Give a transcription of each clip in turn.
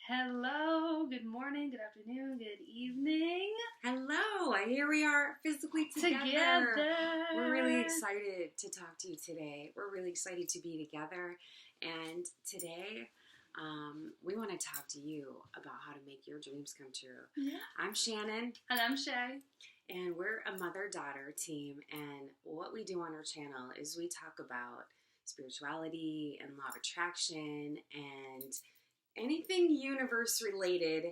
Hello, good morning, good afternoon, good evening. Hello, here we are physically together. We're really excited to talk to you today. We're really excited to be together. And today, we want to talk to you about how to make your dreams come true. Yeah. I'm Shannon. And I'm Shae. And we're a mother-daughter team. And what we do on our channel is we talk about spirituality and law of attraction and anything universe related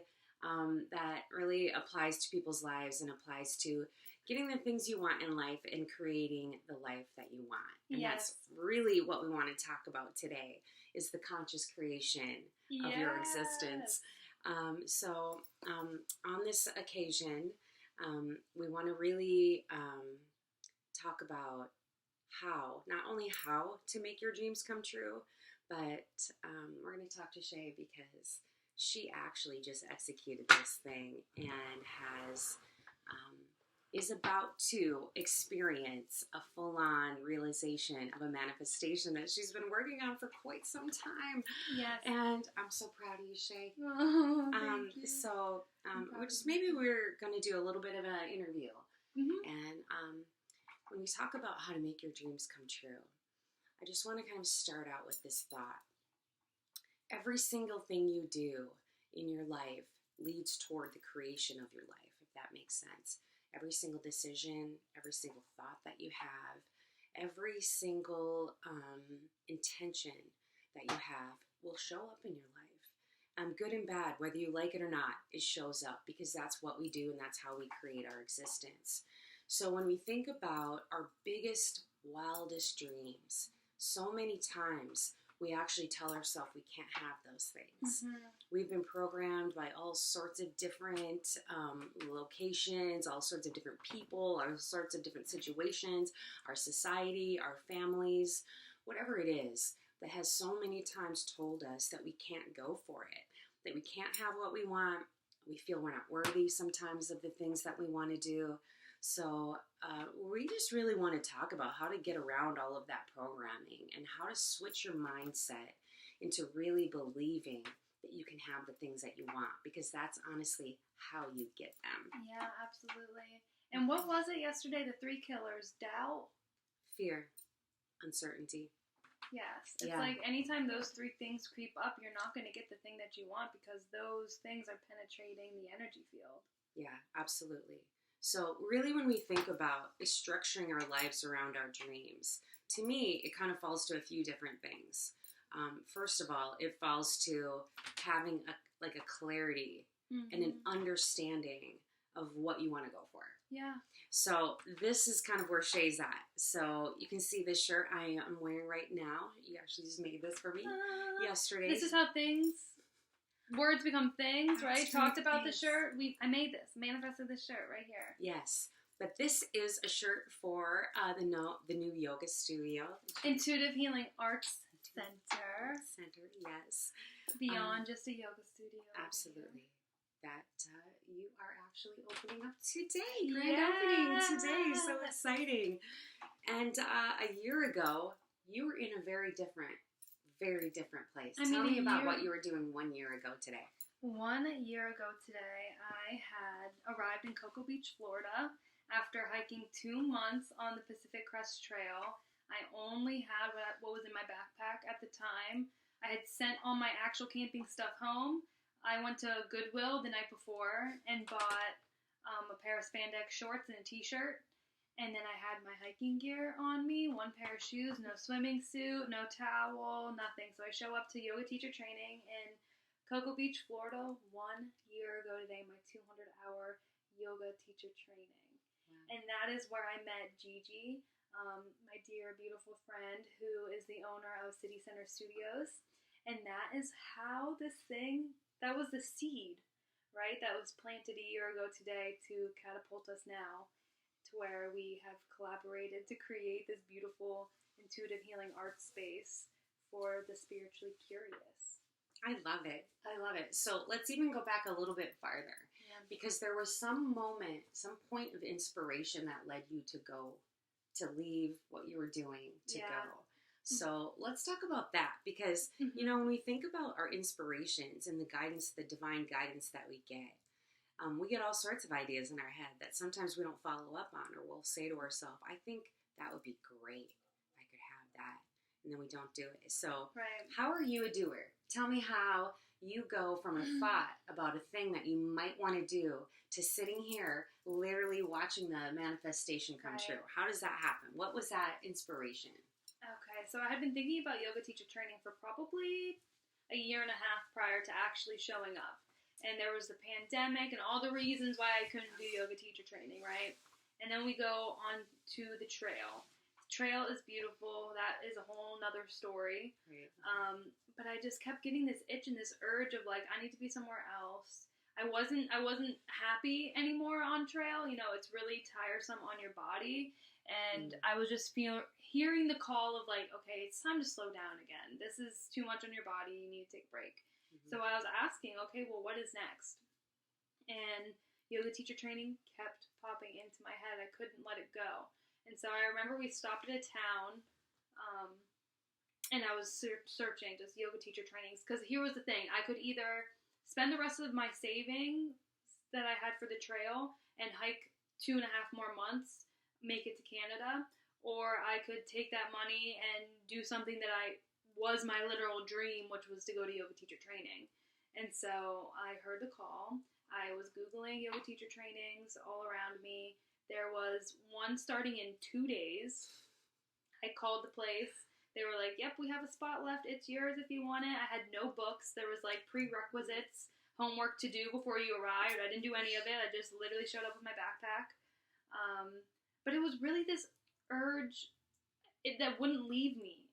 that really applies to people's lives and applies to getting the things you want in life and creating the life that you want. And that's really what we want to talk about today, is the conscious creation of your existence. So on this occasion, we want to really talk about not only how to make your dreams come true, but we're going to talk to Shae because she actually just executed this thing and is about to experience a full-on realization of a manifestation that she's been working on for quite some time. Yes. And I'm so proud of you, Shae. Oh, thank you. So we're going to do a little bit of an interview. Mm-hmm. And when we talk about how to make your dreams come true, I just want to kind of start out with this thought. Every single thing you do in your life leads toward the creation of your life, if that makes sense. Every single decision, every single thought that you have, every single intention that you have will show up in your life. Good and bad, whether you like it or not, it shows up because that's what we do and that's how we create our existence. So when we think about our biggest, wildest dreams, so many times we actually tell ourselves we can't have those things. Mm-hmm. We've been programmed by all sorts of different locations, all sorts of different people, all sorts of different situations, our society, our families, whatever it is that has so many times told us that we can't go for it, that we can't have what we want. We feel we're not worthy sometimes of the things that we want to do. So we just really want to talk about how to get around all of that programming and how to switch your mindset into really believing that you can have the things that you want, because that's honestly how you get them. Yeah, absolutely. And what was it yesterday? The three killers: doubt, fear, uncertainty. Yes. It's like anytime those three things creep up, you're not going to get the thing that you want because those things are penetrating the energy field. Yeah, absolutely. So really when we think about structuring our lives around our dreams, to me, it kind of falls to a few different things. First of all, it falls to having a clarity and an understanding of what you want to go for. Yeah. So this is kind of where Shae's at. So you can see this shirt I am wearing right now. You actually just made this for me yesterday. This is how words become things, right? Talked about the shirt. I made this, manifested this shirt right here. Yes, but this is a shirt for the new yoga studio, Intuitive Healing Arts Center. Yes. Beyond just a yoga studio. Absolutely. That you are actually opening up today. Grand opening today. So exciting. And a year ago, you were in a very different place. Tell me about what you were doing 1 year ago today. 1 year ago today, I had arrived in Cocoa Beach, Florida, after hiking 2 months on the Pacific Crest Trail. I only had what was in my backpack at the time. I had sent all my actual camping stuff home. I went to Goodwill the night before and bought a pair of spandex shorts and a t-shirt. And then I had my hiking gear on me, 1 pair of shoes, no swimming suit, no towel, nothing. So I show up to yoga teacher training in Cocoa Beach, Florida, 1 year ago today, my 200-hour yoga teacher training. Wow. And that is where I met Gigi, my dear, beautiful friend who is the owner of City Center Studios. And that is how that was the seed, right, that was planted a year ago today to catapult us now to where we have collaborated to create this beautiful intuitive healing art space for the spiritually curious. I love it. So let's even go back a little bit farther, because there was some point of inspiration that led you to leave what you were doing to go. So let's talk about that because, you know, when we think about our inspirations and the guidance, the divine guidance that we get all sorts of ideas in our head that sometimes we don't follow up on, or we'll say to ourselves, I think that would be great if I could have that. And then we don't do it. So how are you a doer? Tell me how you go from a thought about a thing that you might want to do to sitting here literally watching the manifestation come true. How does that happen? What was that inspiration? Okay, so I had been thinking about yoga teacher training for probably a year and a half prior to actually showing up. And there was the pandemic and all the reasons why I couldn't do yoga teacher training, right? And then we go on to the trail. The trail is beautiful. That is a whole nother story. Right. But I just kept getting this itch and this urge of like, I need to be somewhere else. I wasn't happy anymore on trail. You know, it's really tiresome on your body. And I was just hearing the call of like, okay, it's time to slow down again. This is too much on your body. You need to take a break. So I was asking, okay, well, what is next? And yoga teacher training kept popping into my head. I couldn't let it go. And so I remember we stopped at a town, and I was searching just yoga teacher trainings. Because here was the thing. I could either spend the rest of my savings that I had for the trail and hike 2.5 more months, make it to Canada, or I could take that money and do something that was my literal dream, which was to go to yoga teacher training. And so I heard the call. I was Googling yoga teacher trainings all around me. There was one starting in 2 days. I called the place. They were like, yep, we have a spot left. It's yours if you want it. I had no books. There was like prerequisites, homework to do before you arrived. I didn't do any of it. I just literally showed up with my backpack. But it was really this urge that wouldn't leave me.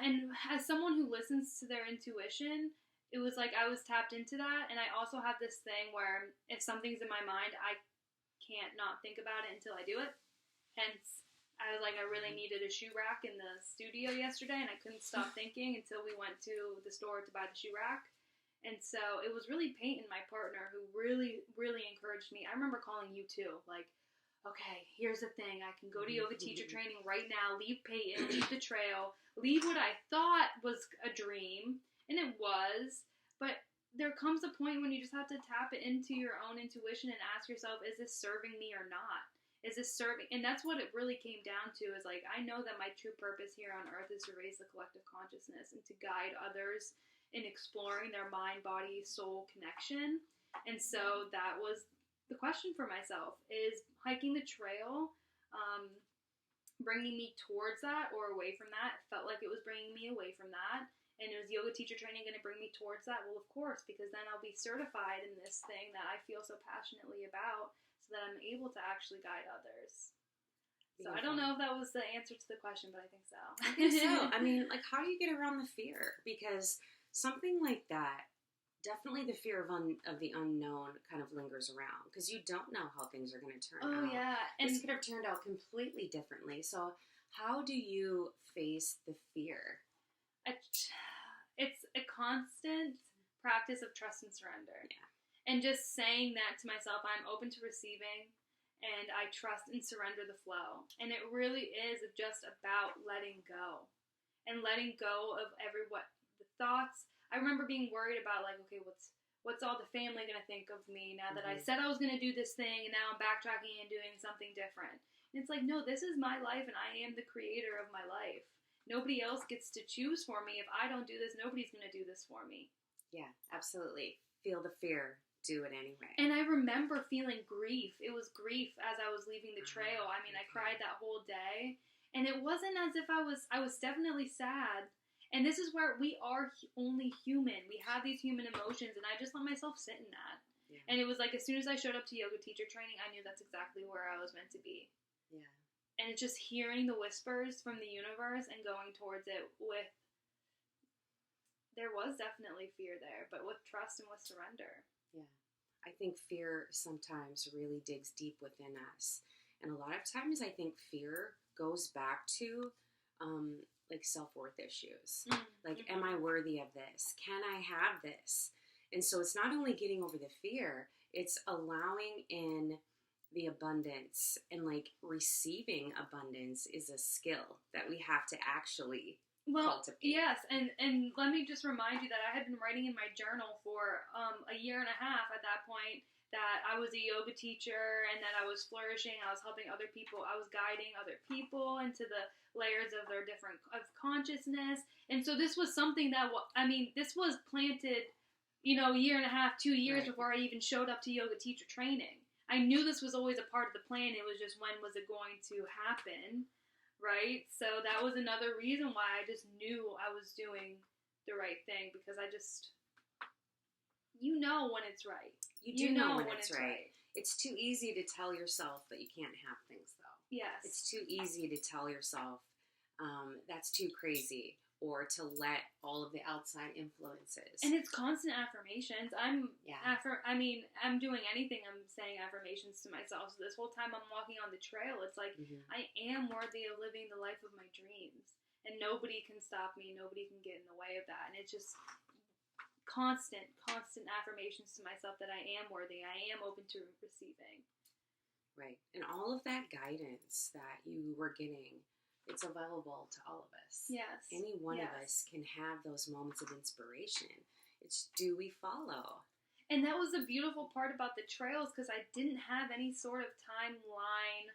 And as someone who listens to their intuition, it was like I was tapped into that. And I also have this thing where if something's in my mind, I can't not think about it until I do it. Hence, I was like, I really needed a shoe rack in the studio yesterday, and I couldn't stop thinking until we went to the store to buy the shoe rack. And so it was really Peyton, my partner, who really, really encouraged me. I remember calling you too, like, okay, here's the thing. I can go to yoga teacher training right now, leave Peyton, leave the trail, leave what I thought was a dream, and it was, but there comes a point when you just have to tap it into your own intuition and ask yourself, is this serving me or not? Is this serving? And that's what it really came down to, is like, I know that my true purpose here on earth is to raise the collective consciousness and to guide others in exploring their mind, body, soul connection. And so that was the question for myself, is hiking the trail bringing me towards that or away from that? It felt like it was bringing me away from that. And is yoga teacher training going to bring me towards that? Well, of course, because then I'll be certified in this thing that I feel so passionately about, so that I'm able to actually guide others. Beautiful. So I don't know if that was the answer to the question, but I think so. I think so. I mean, like, how do you get around the fear? Because something like that, definitely the fear of the unknown kind of lingers around, because you don't know how things are going to turn out. Oh, yeah. And this could have turned out completely differently. So how do you face the fear? It's a constant practice of trust and surrender. Yeah. And just saying that to myself, I'm open to receiving, and I trust and surrender the flow. And it really is just about letting go. And letting go of the thoughts. I remember being worried about, like, okay, what's all the family going to think of me now that I said I was going to do this thing, and now I'm backtracking and doing something different. And it's like, no, this is my life, and I am the creator of my life. Nobody else gets to choose for me. If I don't do this, nobody's going to do this for me. Yeah, absolutely. Feel the fear. Do it anyway. And I remember feeling grief. It was grief as I was leaving the trail. I mean, I cried that whole day. And it wasn't as if I was definitely sad. And this is where we are only human. We have these human emotions, and I just let myself sit in that. Yeah. And it was like, as soon as I showed up to yoga teacher training, I knew that's exactly where I was meant to be. Yeah. And it's just hearing the whispers from the universe and going towards it there was definitely fear there, but with trust and with surrender. Yeah. I think fear sometimes really digs deep within us. And a lot of times I think fear goes back to like self-worth issues. Like, am I worthy of this? Can I have this? And so it's not only getting over the fear, it's allowing in the abundance and like receiving abundance is a skill that we have to actually cultivate. Yes, and let me just remind you that I had been writing in my journal for a year and a half at that point, that I was a yoga teacher and that I was flourishing. I was helping other people. I was guiding other people into the layers of their different of consciousness. And so this was something that, this was planted, a year and a half, 2 years before I even showed up to yoga teacher training. I knew this was always a part of the plan. It was just, when was it going to happen? Right? So that was another reason why I just knew I was doing the right thing, because I just, when it's right. You do know when it's right. It's too easy to tell yourself that you can't have things, though. Yes. It's too easy to tell yourself that's too crazy, or to let all of the outside influences. And it's constant affirmations. I'm doing anything, I'm saying affirmations to myself. So this whole time I'm walking on the trail, it's like, I am worthy of living the life of my dreams. And nobody can stop me. Nobody can get in the way of that. And it's just constant affirmations to myself that I am worthy. I am open to receiving. Right. And all of that guidance that you were getting, it's available to all of us. Yes. Any one of us can have those moments of inspiration. It's, do we follow? And that was the beautiful part about the trails, because I didn't have any sort of timeline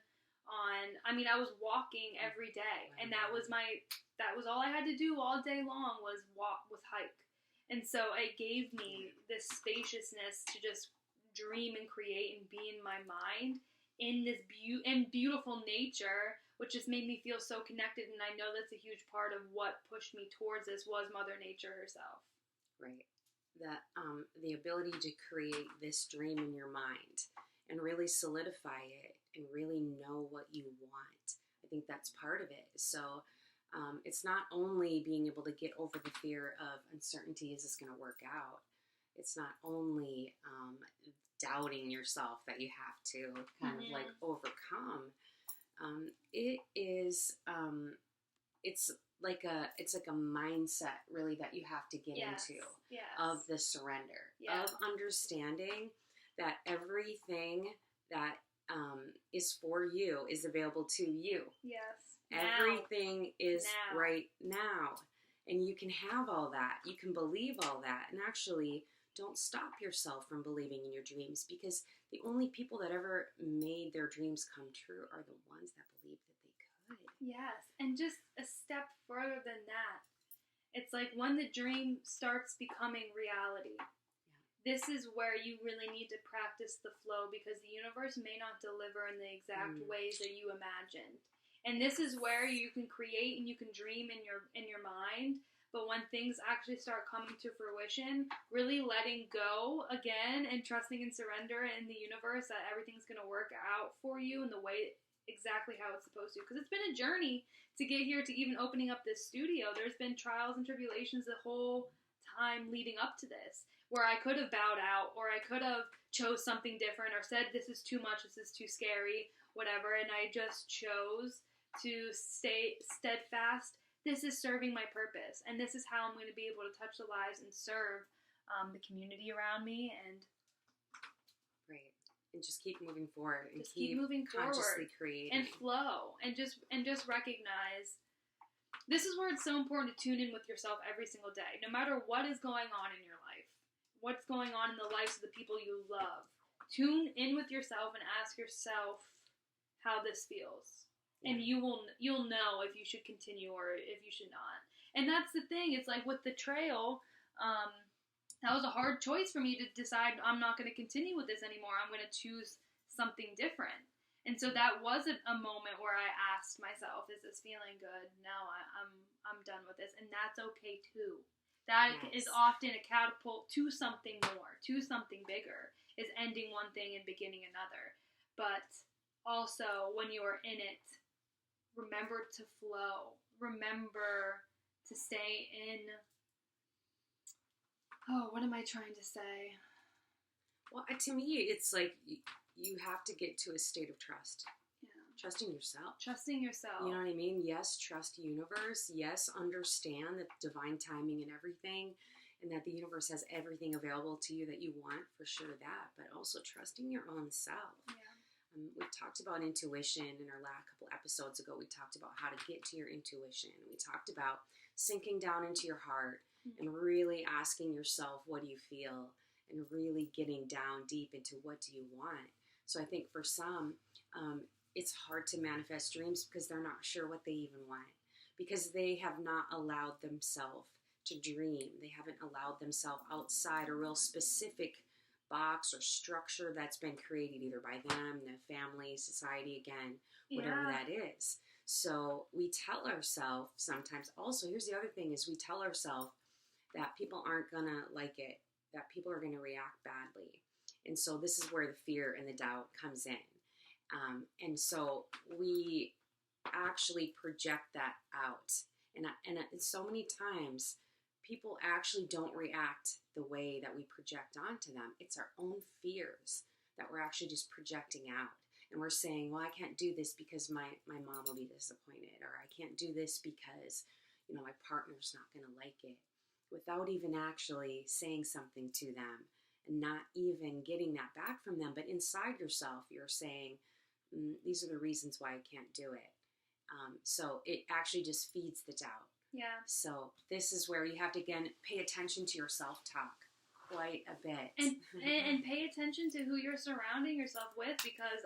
on, I was walking every day, and that was all I had to do all day long, was hike. And so it gave me this spaciousness to just dream and create and be in my mind in this beautiful nature, which just made me feel so connected. And I know that's a huge part of what pushed me towards this, was Mother Nature herself. Right. The ability to create this dream in your mind and really solidify it and really know what you want. I think that's part of it. So it's not only being able to get over the fear of uncertainty, is this going to work out? It's not only doubting yourself that you have to kind of like overcome. It is, it's like a mindset really that you have to get into of the surrender, of understanding that everything that is for you is available to you. Yes. Everything is right now. And you can have all that. You can believe all that. And actually, don't stop yourself from believing in your dreams, because the only people that ever made their dreams come true are the ones that believed that they could. Yes. And just a step further than that, it's like when the dream starts becoming reality, this is where you really need to practice the flow, because the universe may not deliver in the exact ways that you imagined. And this is where you can create and you can dream in your mind, but when things actually start coming to fruition, really letting go again and trusting and surrender in the universe that everything's going to work out for you in the way exactly how it's supposed to. Because it's been a journey to get here, to even opening up this studio. There's been trials and tribulations the whole time leading up to this, where I could have bowed out, or I could have chose something different, or said this is too much, this is too scary, whatever, and I just chose to stay steadfast. This is serving my purpose, and this is how I'm going to be able to touch the lives and serve the community around me, and and just keep moving forward, and just keep moving consciously forward, creating, and flow, and just recognize. This is where it's so important to tune in with yourself every single day, no matter what is going on in your life, what's going on in the lives of the people you love. Tune in with yourself and ask yourself how this feels. And you'll know if you should continue or if you should not. And that's the thing. It's like with the trail, that was a hard choice for me to decide I'm not going to continue with this anymore. I'm going to choose something different. And so that wasn't a moment where I asked myself, is this feeling good? No, I'm done with this. And that's okay too. That is often a catapult to something more, to something bigger, is ending one thing and beginning another. But also, when you are in it, remember to flow. Remember to stay in. Oh, what am I trying to say? Well, to me, it's like you have to get to a state of trust. Yeah. Trusting yourself. Trusting yourself. You know what I mean? Yes, trust the universe. Yes, understand the divine timing and everything, and that the universe has everything available to you that you want, for sure that. But also trusting your own self. Yeah. We've talked about intuition in our last couple episodes ago. We talked about how to get to your intuition. We talked about sinking down into your heart and really asking yourself, what do you feel? And really getting down deep into what do you want? So I think for some, it's hard to manifest dreams because they're not sure what they even want, because they have not allowed themselves to dream. They haven't allowed themselves outside a real specific box or structure that's been created either by them, the family, society, again, whatever that is. So we tell ourselves sometimes, also, here's the other thing, is we tell ourselves that people aren't going to like it, that people are going to react badly. And so this is where the fear and the doubt comes in. And so we actually project that out. And so many times, people actually don't react the way that we project onto them. It's our own fears that we're actually just projecting out. And we're saying, well, I can't do this because my mom will be disappointed, or I can't do this because, my partner's not going to like it, without even actually saying something to them and not even getting that back from them. But inside yourself, you're saying, these are the reasons why I can't do it. So it actually just feeds the doubt. Yeah. So this is where you have to, again, pay attention to your self-talk quite a bit. And pay attention to who you're surrounding yourself with, because,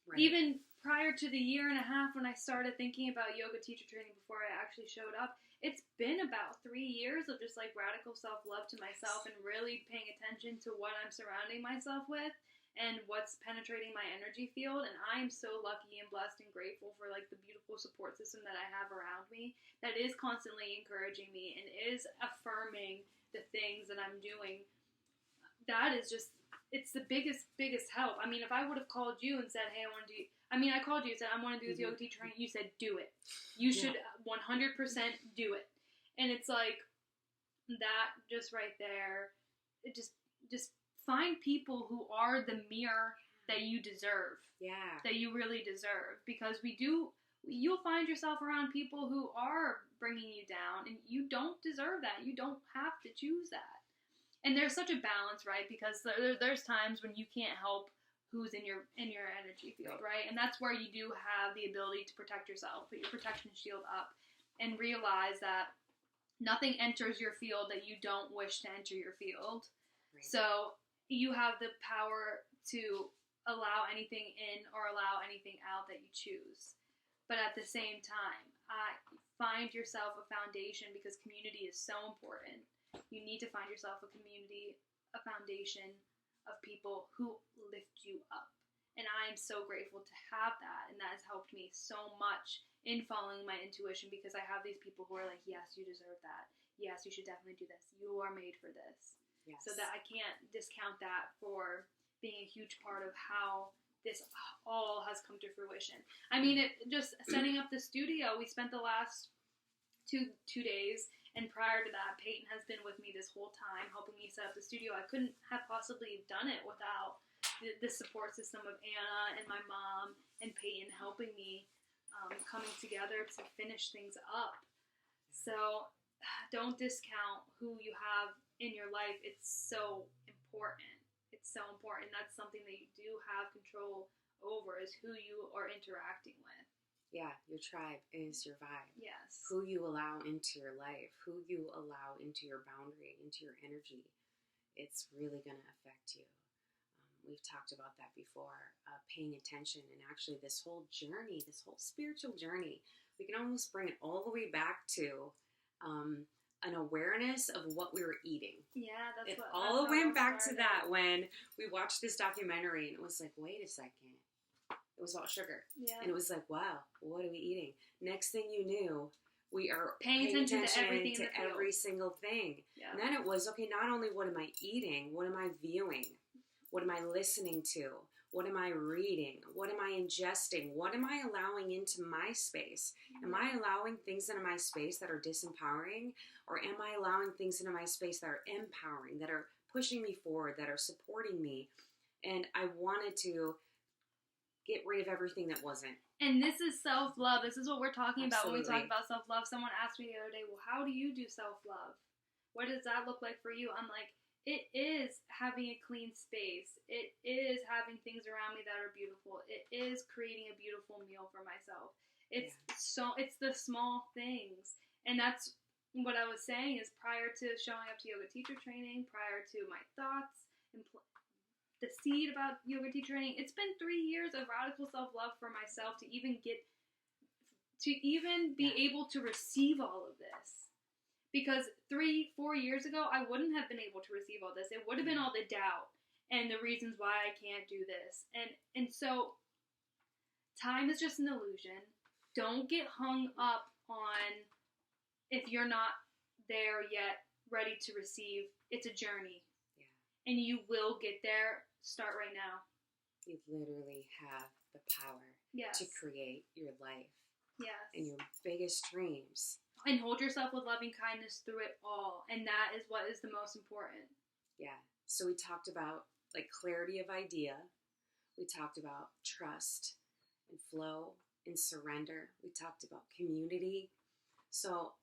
Right. even prior to the year and a half when I started thinking about yoga teacher training before I actually showed up, it's been about 3 years of just, radical self-love to myself and really paying attention to what I'm surrounding myself with and what's penetrating my energy field. And I'm so lucky and blessed and grateful for, the beautiful support system that I have around me that is constantly encouraging me and is affirming the things that I'm doing. That is just, it's the biggest help. If I would have called you and said, hey, I want to do, I called you and said, I want to do this yoga teacher training. You said, do it. You should 100% do it. And it's that just right there, it just find people who are the mirror that you deserve. Yeah. That you really deserve. Because you'll find yourself around people who are bringing you down, and you don't deserve that. You don't have to choose that. And there's such a balance, right? Because there's times when you can't help who's in your energy field, right? And that's where you do have the ability to protect yourself, put your protection shield up, and realize that nothing enters your field that you don't wish to enter your field. Right. So you have the power to allow anything in or allow anything out that you choose. But at the same time, find yourself a foundation, because community is so important. You need to find yourself a community, a foundation of people who lift you up. And I am so grateful to have that. And that has helped me so much in following my intuition, because I have these people who are like, yes, you deserve that. Yes, you should definitely do this. You are made for this. Yes. So that I can't discount that for being a huge part of how this all has come to fruition. Just setting up the studio, we spent the last two days, and prior to that, Peyton has been with me this whole time, helping me set up the studio. I couldn't have possibly done it without the support system of Anna and my mom and Peyton helping me, coming together to finish things up. So don't discount who you have in your life. It's so important. It's so important. That's something that you do have control over, is who you are interacting with. Yeah, your tribe is your vibe. Yes. Who you allow into your life, who you allow into your boundary, into your energy, it's really going to affect you. We've talked about that before, paying attention, and actually this whole journey, this whole spiritual journey, we can almost bring it all the way back to an awareness of what we were eating. Yeah, that's what all went back to that when we watched this documentary, and it was like, wait a second. It was about sugar. Yeah. And it was like, wow, what are we eating? Next thing you knew, we are paying attention to everything, to every single thing. Yeah. And then it was, okay, not only what am I eating, what am I viewing? What am I listening to? What am I reading? What am I ingesting? What am I allowing into my space? Am I allowing things into my space that are disempowering? Or am I allowing things into my space that are empowering, that are pushing me forward, that are supporting me? And I wanted to get rid of everything that wasn't. And this is self-love. This is what we're talking about when we Absolutely. talk about self-love. Someone asked me the other day, well, how do you do self-love? What does that look like for you? I'm like, it is having a clean space. It is having things around me that are beautiful. It is creating a beautiful meal for myself. It's it's the small things. And that's what I was saying is prior to showing up to yoga teacher training, prior to my thoughts and the seed about yoga teacher training, it's been 3 years of radical self-love for myself to even be able to receive all of this. Because 3-4 years ago, I wouldn't have been able to receive all this. It would have been all the doubt and the reasons why I can't do this. And so time is just an illusion. Don't get hung up on if you're not there yet, ready to receive. It's a journey. Yeah. And you will get there. Start right now. You literally have the power to create your life. Yes. And your biggest dreams. And hold yourself with loving kindness through it all. And that is what is the most important. Yeah. So we talked about like clarity of idea. We talked about trust and flow and surrender. We talked about community. So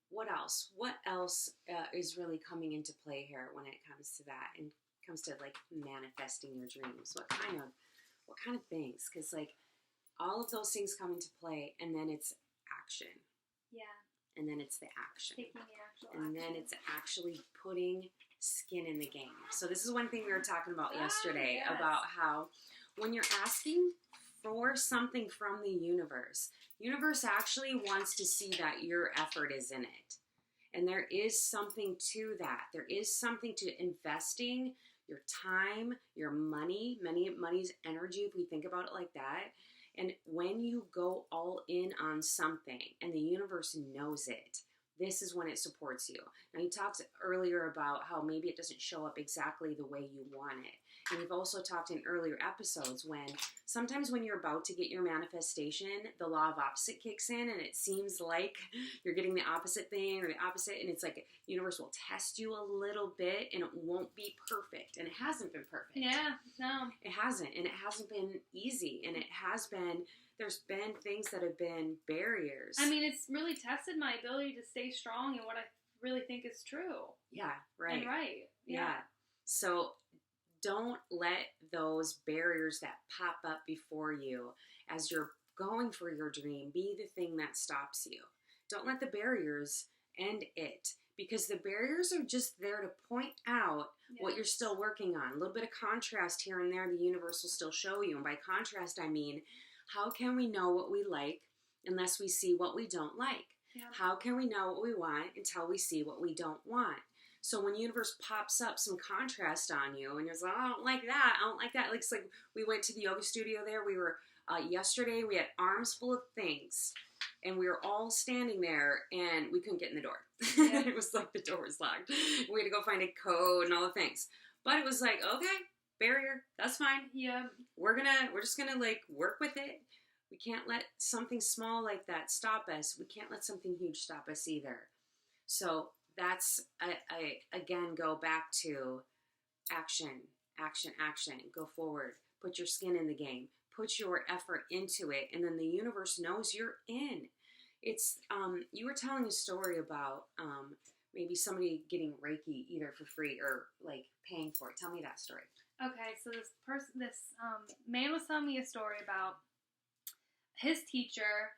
what else? What else is really coming into play here when it comes to that and comes to like manifesting your dreams? What kind of things? Because like all of those things come into play, and then it's action. Yeah. And then it's the action. Taking the actual and action. then it's actually putting skin in the game. So this is one thing we were talking about yesterday, about how when you're asking for something from the universe actually wants to see that your effort is in it. And there is something to that. There is something to investing your time, your money. Money's energy, if we think about it like that. And when you go all in on something and the universe knows it, this is when it supports you. Now, you talked earlier about how maybe it doesn't show up exactly the way you want it. And we've also talked in earlier episodes when sometimes when you're about to get your manifestation, the law of opposite kicks in and it seems like you're getting the opposite thing or the opposite. And it's like the universe will test you a little bit and it won't be perfect. And it hasn't been perfect. Yeah, no. It hasn't. And it hasn't been easy. And there's been things that have been barriers. I mean, it's really tested my ability to stay strong in what I really think is true. Yeah, right. And right. Yeah. So don't let those barriers that pop up before you as you're going for your dream be the thing that stops you. Don't let the barriers end it, because the barriers are just there to point out what you're still working on. A little bit of contrast here and there, the universe will still show you. And by contrast, I mean, how can we know what we like unless we see what we don't like? Yeah. How can we know what we want until we see what we don't want? So when universe pops up some contrast on you and you're like, oh, I don't like that, I don't like that. Like, it's like we went to the yoga studio there. We were, yesterday, we had arms full of things. And we were all standing there and we couldn't get in the door. Yeah. It was like the door was locked. We had to go find a code and all the things. But it was like, okay, barrier, that's fine. Yeah. We're just gonna like work with it. We can't let something small like that stop us. We can't let something huge stop us either. So that's, I again go back to action. Go forward. Put your skin in the game. Put your effort into it, and then the universe knows you're in. It's you were telling a story about maybe somebody getting Reiki either for free or like paying for it. Tell me that story. Okay, so this man was telling me a story about his teacher,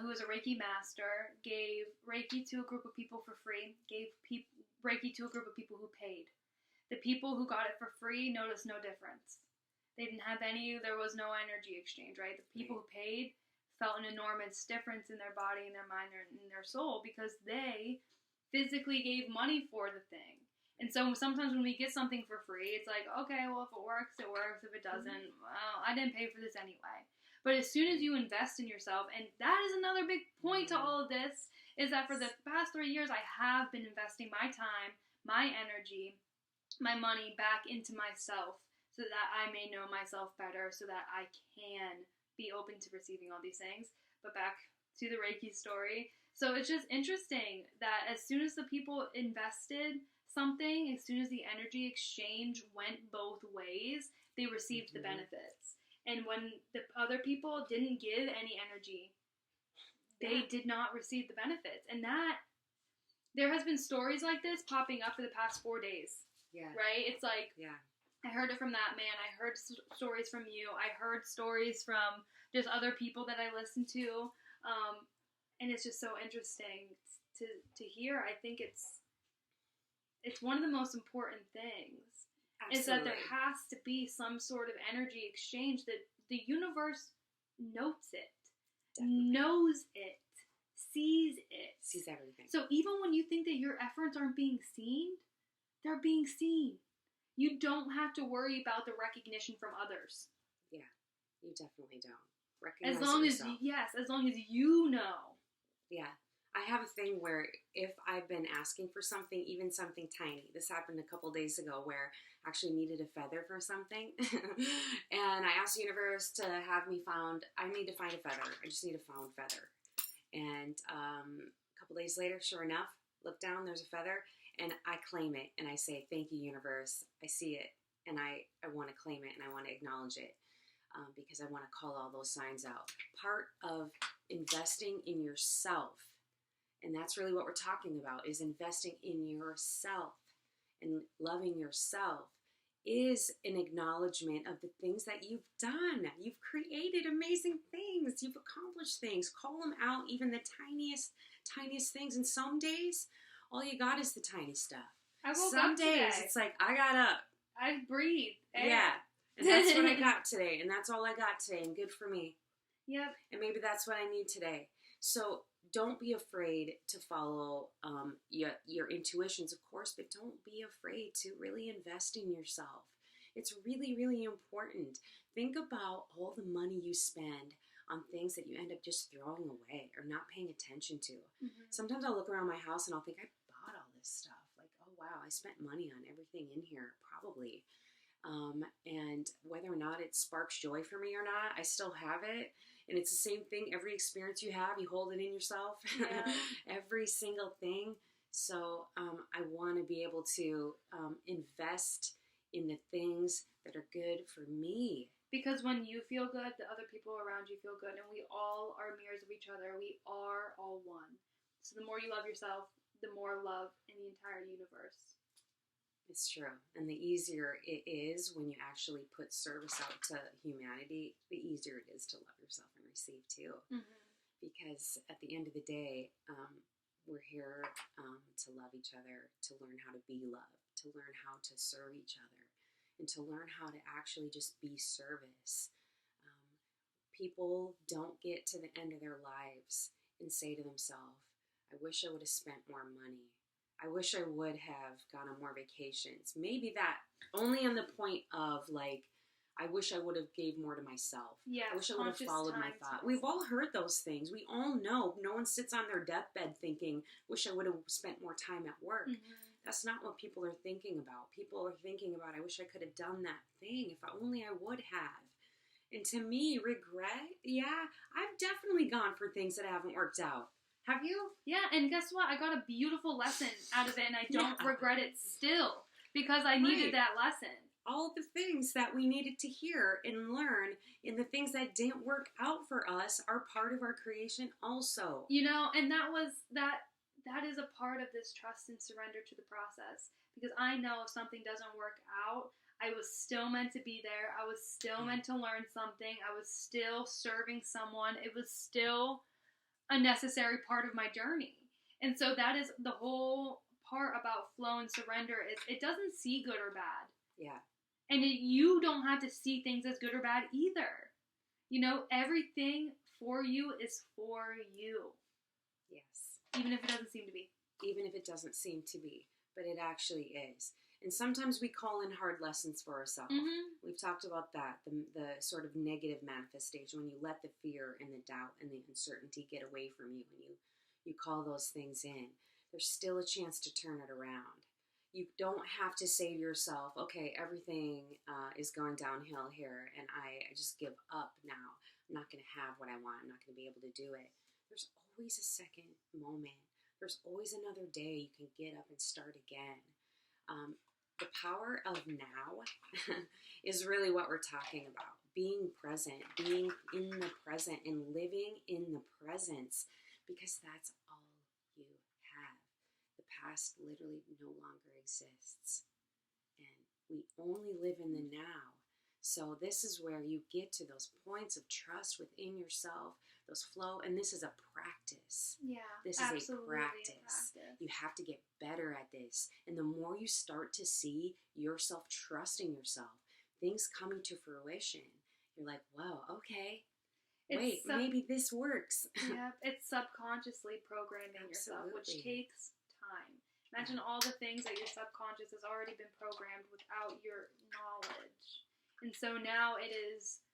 who was a Reiki master, gave Reiki to a group of people for free. Gave Reiki to a group of people who paid. The people who got it for free noticed no difference. They didn't have there was no energy exchange, right? The people who paid felt an enormous difference in their body, in their mind, and in their soul because they physically gave money for the thing. And so sometimes when we get something for free, it's like, okay, well, if it works, it works. If it doesn't, well, I didn't pay for this anyway. But as soon as you invest in yourself, and that is another big point to all of this, is that for the past 3 years, I have been investing my time, my energy, my money back into myself, so that I may know myself better, so that I can be open to receiving all these things. But back to the Reiki story. So it's just interesting that as soon as the people invested something, as soon as the energy exchange went both ways, they received the benefits. And when the other people didn't give any energy, they did not receive the benefits. And that there has been stories like this popping up for the past 4 days. Yeah. Right? It's like, Yeah. I heard it from that man. I heard stories from you. I heard stories from just other people that I listen to. And it's just so interesting to hear. I think it's one of the most important things. Absolutely. Is that there has to be some sort of energy exchange that the universe notes it, Definitely. knows it, sees it. Sees everything. So even when you think that your efforts aren't being seen, they're being seen. You don't have to worry about the recognition from others. Yeah, you definitely don't. Recognize as long yourself. as long as you know. Yeah. I have a thing where if I've been asking for something, even something tiny, this happened a couple days ago where I actually needed a feather for something. And I asked the universe to have me I need to find a feather. I just need a found feather. And a couple days later, sure enough, look down, there's a feather, and I claim it. And I say, thank you, universe. I see it, and I want to claim it, and I want to acknowledge it. Because I want to call all those signs out. Part of investing in yourself, and that's really what we're talking about, is investing in yourself and loving yourself, is an acknowledgement of the things that you've done. You've created amazing things. You've accomplished things. Call them out, even the tiniest things. And some days, all you got is the tiny stuff. I woke some up days, today. it's like, I got up. I breathed. Yeah. And that's what I got today. And that's all I got today. And good for me. Yep. And maybe that's what I need today. So don't be afraid to follow your intuitions, of course, but don't be afraid to really invest in yourself. It's really, really important. Think about all the money you spend on things that you end up just throwing away or not paying attention to. Mm-hmm. Sometimes I'll look around my house and I'll think, I bought all this stuff. Like, oh, wow, I spent money on everything in here, probably. And whether or not it sparks joy for me or not, I still have it. And it's the same thing. Every experience you have, you hold it in yourself. Yeah. Every single thing. So I want to be able to invest in the things that are good for me. Because when you feel good, the other people around you feel good. And we all are mirrors of each other. We are all one. So the more you love yourself, the more love in the entire universe. It's true. And the easier it is when you actually put service out to humanity, the easier it is to love yourself and receive too. Mm-hmm. Because at the end of the day, we're here to love each other, to learn how to be loved, to learn how to serve each other, and to learn how to actually just be service. People don't get to the end of their lives and say to themselves, I wish I would have spent more money. I wish I would have gone on more vacations. Maybe that only on the point of like, I wish I would have gave more to myself. Yeah, I wish I would have followed my thought. We've all heard those things. We all know. No one sits on their deathbed thinking, wish I would have spent more time at work. Mm-hmm. That's not what people are thinking about. People are thinking about, I wish I could have done that thing. If only I would have. And to me, regret, yeah, I've definitely gone for things that haven't worked out. Have you? Yeah, and guess what? I got a beautiful lesson out of it, and I don't regret it still, because I needed that lesson. All the things that we needed to hear and learn, and the things that didn't work out for us are part of our creation also. You know, and that is a part of this trust and surrender to the process. Because I know if something doesn't work out, I was still meant to be there. I was still meant to learn something. I was still serving someone. It was still a necessary part of my journey. And so that is the whole part about flow and surrender, is it doesn't see good or bad. Yeah. And you don't have to see things as good or bad either. You know, everything for you is for you. Yes. Even if it doesn't seem to be. Even if it doesn't seem to be. But it actually is. And sometimes we call in hard lessons for ourselves. Mm-hmm. We've talked about that, the sort of negative manifestation, when you let the fear and the doubt and the uncertainty get away from you, and you call those things in. There's still a chance to turn it around. You don't have to say to yourself, okay, everything is going downhill here, and I just give up now. I'm not going to have what I want. I'm not going to be able to do it. There's always a second moment. There's always another day you can get up and start again. The power of now is really what we're talking about. Being present, being in the present, and living in the presence, because that's all you have. The past literally no longer exists. And we only live in the now. So this is where you get to those points of trust within yourself, those flow, and this is a practice. Yeah, this is a practice. You have to get better at this. And the more you start to see yourself trusting yourself, things coming to fruition, you're like, wow, okay, wait, maybe this works. Yeah, it's subconsciously programming yourself, which takes time. Imagine all the things that your subconscious has already been programmed without your knowledge. And so now it is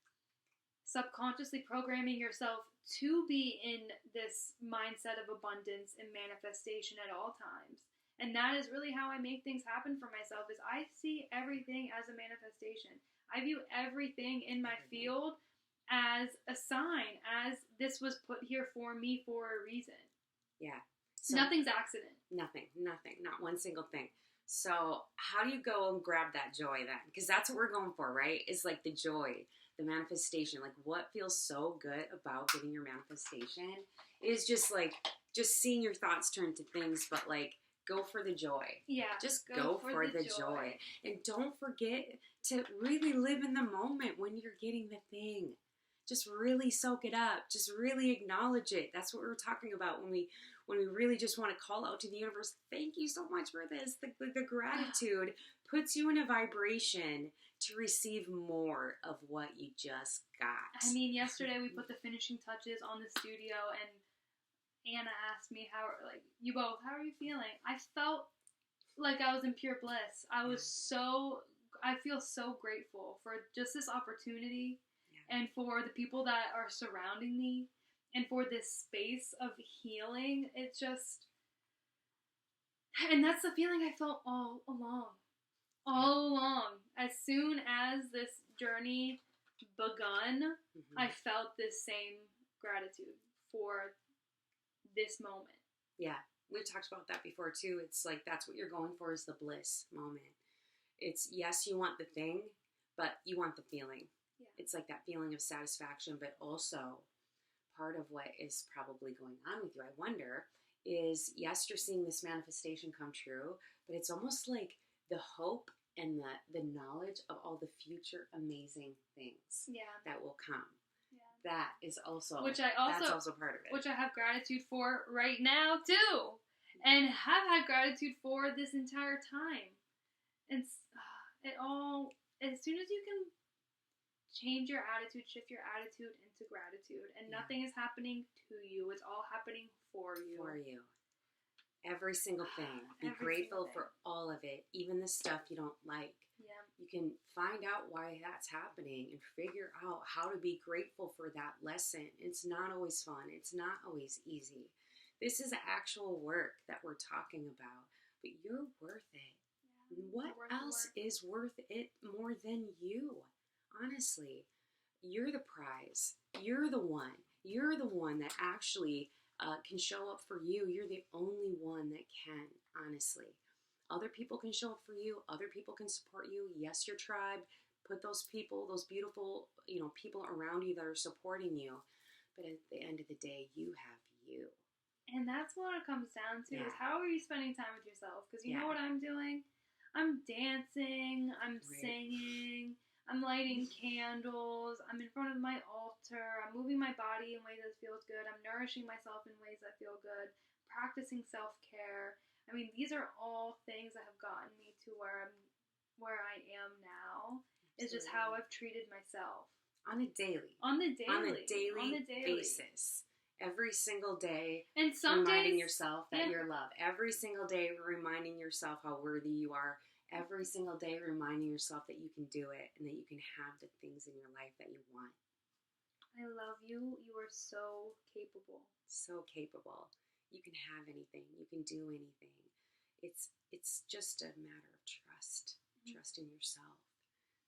subconsciously programming yourself to be in this mindset of abundance and manifestation at all times. And that is really how I make things happen for myself, is I see everything as a manifestation. I view everything in my field as a sign, as this was put here for me for a reason. Yeah. So nothing's accident. Nothing. Not one single thing. So how do you go and grab that joy then? Because that's what we're going for, right? Is like the joy, the manifestation. Like what feels so good about getting your manifestation is just seeing your thoughts turn to things, but like go for the joy. Yeah. Just go for the joy. And don't forget to really live in the moment when you're getting the thing. Just really soak it up. Just really acknowledge it. That's what we were talking about when we really just want to call out to the universe. Thank you so much for this. The gratitude puts you in a vibration to receive more of what you just got. I mean, yesterday we put the finishing touches on the studio, and Anna asked me how are you feeling? I felt like I was in pure bliss. I feel so grateful for just this opportunity. And for the people that are surrounding me, and for this space of healing. It's just, and that's the feeling I felt all along. As soon as this journey begun, I felt this same gratitude for this moment. Yeah, we've talked about that before too. It's like, that's what you're going for, is the bliss moment. It's, yes, you want the thing, but you want the feeling. Yeah. It's like that feeling of satisfaction, but also part of what is probably going on with you, I wonder, is, yes, you're seeing this manifestation come true, but it's almost like the hope and the knowledge of all the future amazing things that will come. Yeah. That is also, that's also part of it. Which I have gratitude for right now, too. And have had gratitude for this entire time. And it all, as soon as you can change your attitude, shift your attitude into gratitude, and nothing is happening to you. It's all happening for you. For you. Every single thing. Be grateful for all of it, even the stuff you don't like. Yeah. You can find out why that's happening and figure out how to be grateful for that lesson. It's not always fun. It's not always easy. This is actual work that we're talking about, but you're worth it. Yeah. What else is worth it more than you? Honestly, you're the prize. You're the one. You're the one that actually can show up for you. You're the only one that can, honestly. Other people can show up for you. Other people can support you. Yes, your tribe. Put those people, those beautiful, people around you that are supporting you. But at the end of the day, you have you. And that's what it comes down to, is how are you spending time with yourself? Because you know what I'm doing? I'm dancing. I'm singing. I'm lighting candles, I'm in front of my altar, I'm moving my body in ways that feels good, I'm nourishing myself in ways that feel good, practicing self-care. I mean, these are all things that have gotten me to where I am now. It's just how I've treated myself. On a daily basis. Every single day, and some reminding days, yourself that you're loved. Every single day, reminding yourself how worthy you are. Every single day, reminding yourself that you can do it and that you can have the things in your life that you want. I love you. You are so capable. So capable. You can have anything. You can do anything. It's just a matter of trust. Trust in yourself.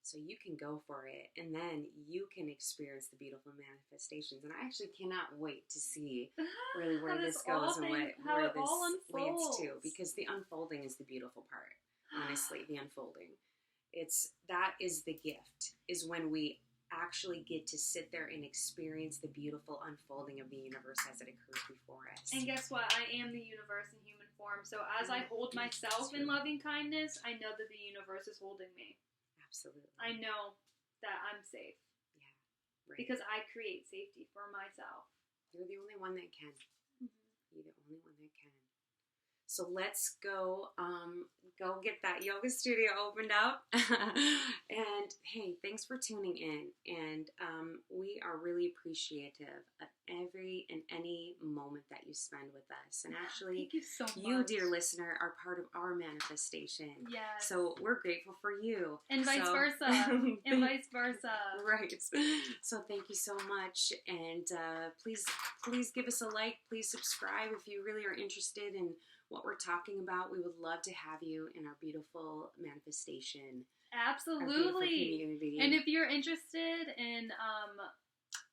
So you can go for it, and then you can experience the beautiful manifestations. And I actually cannot wait to see really where this goes and where this leads to, because the unfolding is the beautiful part. Honestly, the unfolding. That is the gift, is when we actually get to sit there and experience the beautiful unfolding of the universe as it occurs before us. And guess what? I am the universe in human form. So as I hold myself in loving kindness, I know that the universe is holding me. Absolutely. I know that I'm safe. Yeah. Right. Because I create safety for myself. You're the only one that can. Mm-hmm. You're the only one that can. So let's go get that yoga studio opened up. And hey, thanks for tuning in. And we are really appreciative of every and any moment that you spend with us. And actually, thank you so much. You, dear listener, are part of our manifestation. Yes. So we're grateful for you. And vice versa. And vice versa. Right. So thank you so much. And please give us a like. Please subscribe if you really are interested in what we're talking about. We would love to have you in our beautiful manifestation. Absolutely. Our beautiful community. And if you're interested in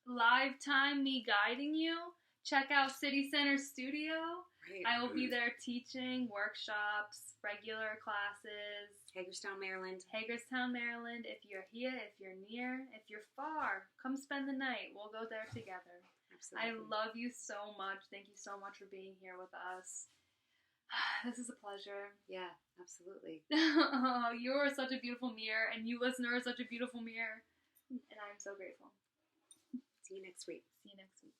live time me guiding you, check out City Center Studio. Right. I will be there teaching workshops, regular classes. Hagerstown, Maryland. Hagerstown, Maryland. If you're here, if you're near, if you're far, come spend the night. We'll go there together. Absolutely. I love you so much. Thank you so much for being here with us. This is a pleasure. Yeah, absolutely. You're such a beautiful mirror, and you listener are such a beautiful mirror. And I'm so grateful. See you next week. See you next week.